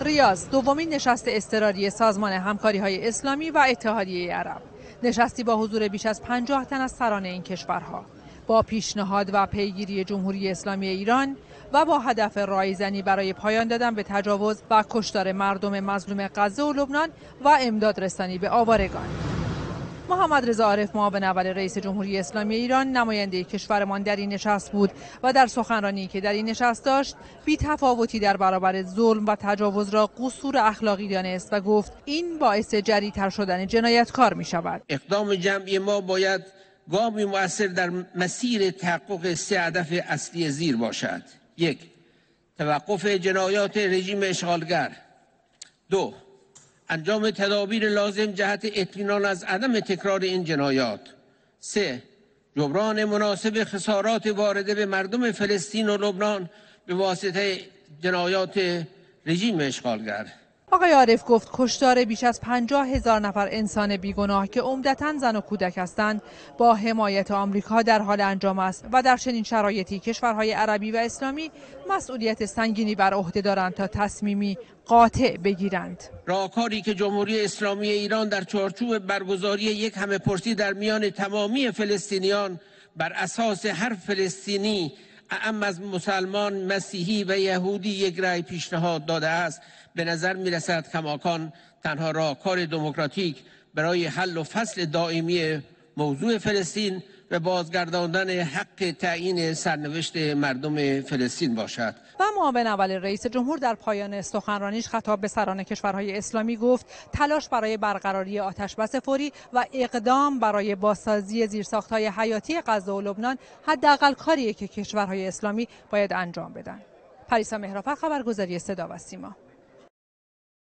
ریاض دومین نشست اضطراری سازمان همکاری‌های اسلامی و اتحادیه عرب. نشستی با حضور بیش از 50 تن از سران این کشورها با پیشنهاد و پیگیری جمهوری اسلامی ایران و با هدف رایزنی برای پایان دادن به تجاوز و کشتار مردم مظلوم غزه و لبنان و امداد رسانی به آوارگان. محمد رضا عارف معاون اول رئیس جمهوری اسلامی ایران نماینده کشورمان در این نشست بود و در سخنرانی که در این نشست داشت بی تفاوتی در برابر ظلم و تجاوز را قصور اخلاقی دانست و گفت این باعث جری‌تر شدن جنایتکار می شود. اقدام جمعی ما باید گامی مؤثر در مسیر تحقق 3 هدف اصلی زیر باشد. 1. توقف جنایات رژیم اشغالگر. 2. انجام تدابیر لازم جهت اطمینان از عدم تکرار این جنایات. 3. جبران مناسب خسارات وارده به مردم فلسطین و لبنان به واسطه جنایات رژیم اشغالگر. آقای عارف گفت کشتار بیش از 50,000 نفر انسان بیگناه که عمدتاً زن و کودک هستند با حمایت آمریکا در حال انجام است و در چنین شرایطی کشورهای عربی و اسلامی مسئولیت سنگینی بر عهده دارند تا تصمیمی قاطع بگیرند. راهکاری که جمهوری اسلامی ایران در چارچوب برگزاری یک همه‌پرسی در میان تمامی فلسطینیان بر اساس هر فلسطینی اعم از مسلمان، مسیحی و یهودی یک رأی پیشنهاد داده است، به نظر می رسد کماکان تنها راهکار دموکراتیک برای حل و فصل دائمی موضوع فلسطین و بازگرداندن حق تعیین سرنوشت مردم فلسطین باشد. و معاون اول رئیس جمهور در پایان سخنرانیش خطاب به سران کشورهای اسلامی گفت تلاش برای برقراری آتشبس فوری و اقدام برای بازسازی زیرساخت‌های حیاتی غزه و لبنان حداقل کاریه که کشورهای اسلامی باید انجام بدن. پریسا مهرافر، خبرگزاری صدا و سیما.